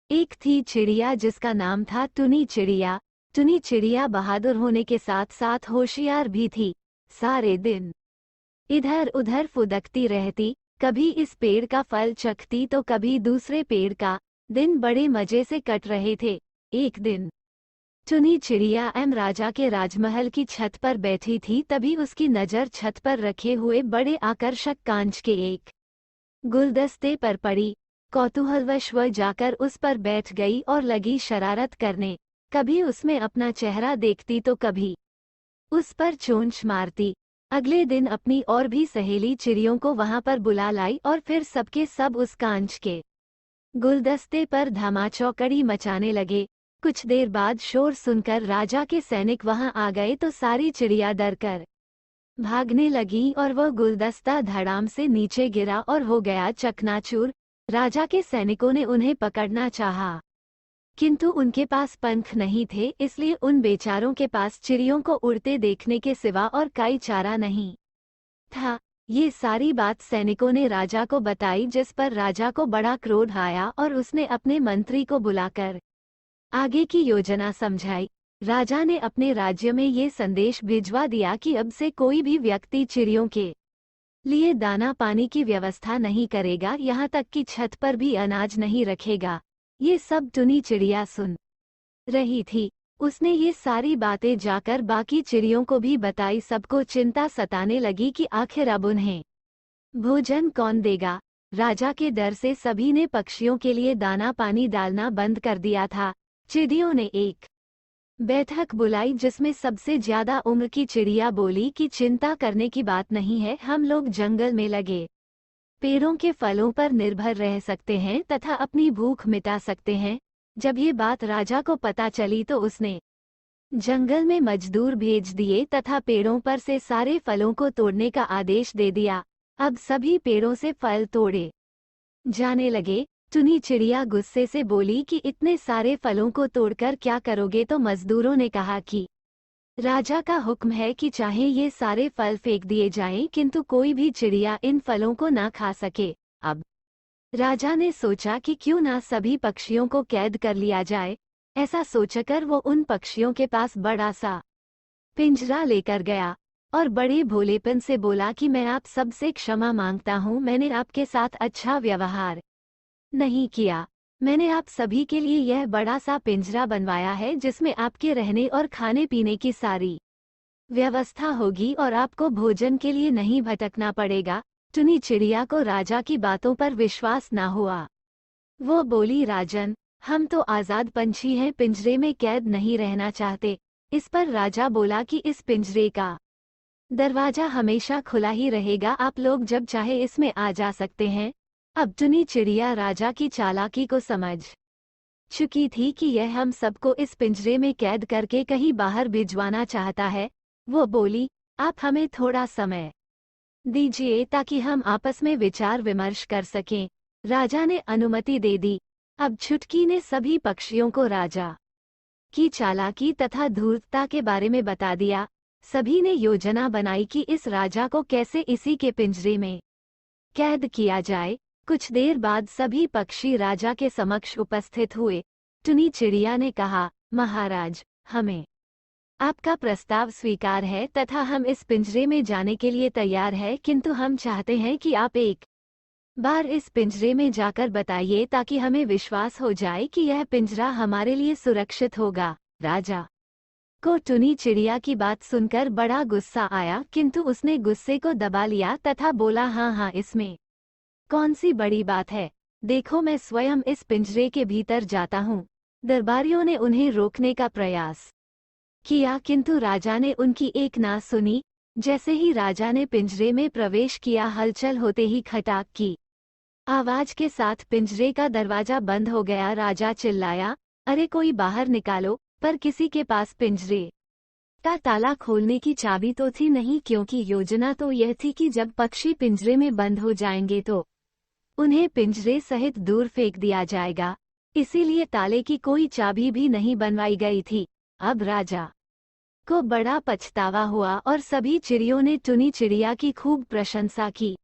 एक थी चिड़िया जिसका नाम था टुनी चिड़िया। टुनी चिड़िया बहादुर होने के साथ साथ होशियार भी थी। सारे दिन इधर उधर फुदकती रहती, कभी इस पेड़ का फल चखती तो कभी दूसरे पेड़ का। दिन बड़े मजे से कट रहे थे। एक दिन टुनी चिड़िया राजा के राजमहल की छत पर बैठी थी, तभी उसकी नज़र छत पर रखे हुए बड़े आकर्षक कांच के एक गुलदस्ते पर पड़ी। कौतूहलवश वह जाकर उस पर बैठ गई और लगी शरारत करने। कभी उसमें अपना चेहरा देखती तो कभी उस पर चोंच मारती। अगले दिन अपनी और भी सहेली चिड़ियों को वहां पर बुला लाई और फिर सबके सब उस कांच के गुलदस्ते पर धमाचौकड़ी मचाने लगे। कुछ देर बाद शोर सुनकर राजा के सैनिक वहां आ गए तो सारी चिड़िया डरकर भागने लगी और वह गुलदस्ता धड़ाम से नीचे गिरा और हो गया चकनाचूर। राजा के सैनिकों ने उन्हें पकड़ना चाहा, किंतु उनके पास पंख नहीं थे, इसलिए उन बेचारों के पास चिड़ियों को उड़ते देखने के सिवा और कोई चारा नहीं था। ये सारी बात सैनिकों ने राजा को बताई, जिस पर राजा को बड़ा क्रोध आया और उसने अपने मंत्री को बुलाकर आगे की योजना समझाई। राजा ने अपने राज्य में ये संदेश भिजवा दिया कि अब से कोई भी व्यक्ति चिड़ियों के लिए दाना पानी की व्यवस्था नहीं करेगा, यहाँ तक कि छत पर भी अनाज नहीं रखेगा। ये सब टुनी चिड़िया सुन रही थी। उसने ये सारी बातें जाकर बाकी चिड़ियों को भी बताई। सबको चिंता सताने लगी कि आखिर अब उन्हें भोजन कौन देगा। राजा के डर से सभी ने पक्षियों के लिए दाना पानी डालना बंद कर दिया था। चिड़ियों ने एक बैठक बुलाई, जिसमें सबसे ज्यादा उम्र की चिड़िया बोली कि चिंता करने की बात नहीं है, हम लोग जंगल में लगे पेड़ों के फलों पर निर्भर रह सकते हैं तथा अपनी भूख मिटा सकते हैं। जब ये बात राजा को पता चली तो उसने जंगल में मजदूर भेज दिए तथा पेड़ों पर से सारे फलों को तोड़ने का आदेश दे दिया। अब सभी पेड़ों से फल तोड़े जाने लगे। टुनी चिड़िया गुस्से से बोली कि इतने सारे फलों को तोड़कर क्या करोगे। तो मजदूरों ने कहा कि राजा का हुक्म है कि चाहे ये सारे फल फेंक दिए जाएं, किंतु कोई भी चिड़िया इन फलों को ना खा सके। अब राजा ने सोचा कि क्यों ना सभी पक्षियों को कैद कर लिया जाए। ऐसा सोचकर वो उन पक्षियों के पास बड़ा सा पिंजरा लेकर गया और बड़े भोलेपन से बोला कि मैं आप सबसे क्षमा मांगता हूँ, मैंने आपके साथ अच्छा व्यवहार नहीं किया। मैंने आप सभी के लिए यह बड़ा सा पिंजरा बनवाया है, जिसमें आपके रहने और खाने पीने की सारी व्यवस्था होगी और आपको भोजन के लिए नहीं भटकना पड़ेगा। टुनी चिड़िया को राजा की बातों पर विश्वास ना हुआ। वो बोली, राजन, हम तो आज़ाद पंछी हैं, पिंजरे में कैद नहीं रहना चाहते। इस पर राजा बोला कि इस पिंजरे का दरवाजा हमेशा खुला ही रहेगा, आप लोग जब चाहे इसमें आ जा सकते हैं। अब टुनी चिड़िया राजा की चालाकी को समझ चुकी थी कि यह हम सबको इस पिंजरे में कैद करके कहीं बाहर भिजवाना चाहता है। वो बोली, आप हमें थोड़ा समय दीजिए ताकि हम आपस में विचार विमर्श कर सकें। राजा ने अनुमति दे दी। अब छुटकी ने सभी पक्षियों को राजा की चालाकी तथा धूर्तता के बारे में बता दिया। सभी ने योजना बनाई कि इस राजा को कैसे इसी के पिंजरे में कैद किया जाए। कुछ देर बाद सभी पक्षी राजा के समक्ष उपस्थित हुए। टुनी चिड़िया ने कहा, महाराज, हमें आपका प्रस्ताव स्वीकार है तथा हम इस पिंजरे में जाने के लिए तैयार हैं, किंतु हम चाहते हैं कि आप एक बार इस पिंजरे में जाकर बताइए ताकि हमें विश्वास हो जाए कि यह पिंजरा हमारे लिए सुरक्षित होगा। राजा को टुनी चिड़िया की बात सुनकर बड़ा गुस्सा आया, किंतु उसने गुस्से को दबा लिया तथा बोला, हाँ हाँ, इसमें कौन सी बड़ी बात है, देखो मैं स्वयं इस पिंजरे के भीतर जाता हूँ। दरबारियों ने उन्हें रोकने का प्रयास किया, किंतु राजा ने उनकी एक ना सुनी। जैसे ही राजा ने पिंजरे में प्रवेश किया, हलचल होते ही खटाक की आवाज के साथ पिंजरे का दरवाजा बंद हो गया। राजा चिल्लाया, अरे कोई बाहर निकालो, पर किसी के पास पिंजरे का ताला खोलने की चाबी तो थी नहीं, क्योंकि योजना तो यह थी कि जब पक्षी पिंजरे में बंद हो जाएंगे तो उन्हें पिंजरे सहित दूर फेंक दिया जाएगा। इसीलिए ताले की कोई चाबी भी नहीं बनवाई गई थी। अब राजा को बड़ा पछतावा हुआ और सभी चिड़ियों ने टुनी चिड़िया की खूब प्रशंसा की।